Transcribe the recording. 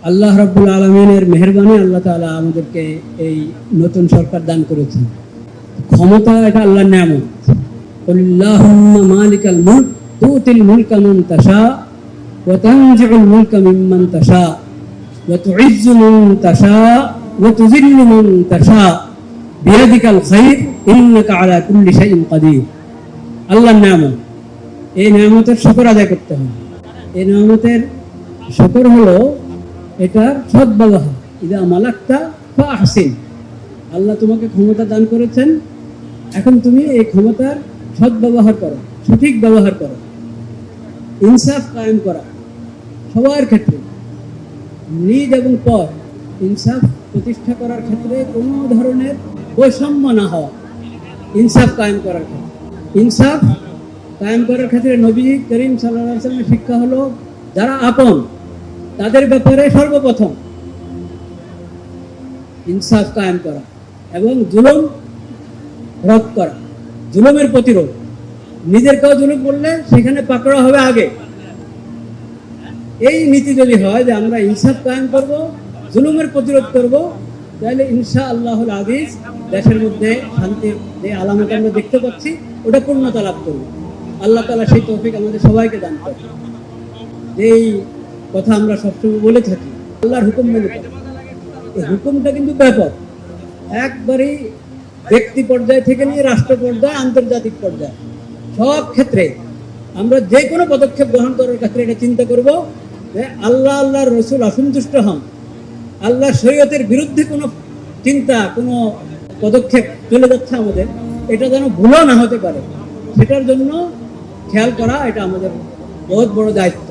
আল্লাহ রাব্বুল আলামিনের মেহেরবানি, আল্লাহ তাআলা আমাদেরকে এই নতুন সরকার দান করেছেন। ক্ষমতা এটা আল্লাহর নিয়ামত। কুল্লাহুম্মা মালিকাল মুলক তুতিল মুলকা মান তাশা ওয়া তানজিউল মুলকা মিম্মান তাশা ওয়া তুইজ্জু মান তাশা ওয়া তুযিল্লু মান তাশা বিয়াদিকাল খায়র ইন্নাকা আলা কুল্লি শাইইন কাদির। আল্লাহর নিয়ামত, এই নিয়ামতের শুকর আদায় করতে হবে। এই নিয়ামতের শুকর হলো এটার সদ্ব্যবহার। ইদা মালাক্তা ফাহসিন, আল্লাহ তোমাকে ক্ষমতা দান করেছেন, এখন তুমি এই ক্ষমতার সদ্ব্যবহার করো, সঠিক ব্যবহার করো। ইনসাফ কায়েম করা সবার ক্ষেত্রে, নিজ এবং পর, ইনসাফ প্রতিষ্ঠা করার ক্ষেত্রে কোনো ধরনের বৈষম্য না হওয়া, ইনসাফ কায়েম করার ক্ষেত্রে। ইনসাফ কায়েম করার ক্ষেত্রে নবী করিম সাল্লাল্লাহু আলাইহি ওয়াসাল্লামের শিক্ষা হলো যারা আপন তাদের ব্যাপারে সর্বপ্রথম ইনসাফ কায়েম করা এবং জুলুম রদ করা, জুলুমের প্রতিরোধ। নিজের কেউ জুলুম করলে সেখানে পাকড়া হবে আগে। এই নীতি যদি হয় যে আমরা ইনসাফ কায়েম করব, জুলুমের প্রতিরোধ করব, তাহলে ইনশাআল্লাহুল আজিজ দেশের মধ্যে শান্তির যে আলামত আমরা দেখতে পাচ্ছি ওটা পূর্ণতা লাভ করবে। আল্লাহ তাআলা সেই তৌফিক আমাদের সবাইকে দান করবে। এই কথা আমরা সবসময় বলে থাকি, আল্লাহর হুকুম মেনে চলা। এই হুকুমটা কিন্তু ব্যাপক, একবারই ব্যক্তি পর্যায় থেকে নিয়ে রাষ্ট্র পর্যায়ে, আন্তর্জাতিক পর্যায়ে সব ক্ষেত্রে আমরা যে কোনো পদক্ষেপ গ্রহণ করার ক্ষেত্রে এটা চিন্তা করব যে আল্লাহর রসুল অসন্তুষ্ট হন, আল্লাহর শরীয়তের বিরুদ্ধে কোনো চিন্তা, কোনো পদক্ষেপ চলে যাচ্ছে আমাদের, এটা যেন ভুলও না হতে পারে, সেটার জন্য খেয়াল করা এটা আমাদের বহুত বড় দায়িত্ব।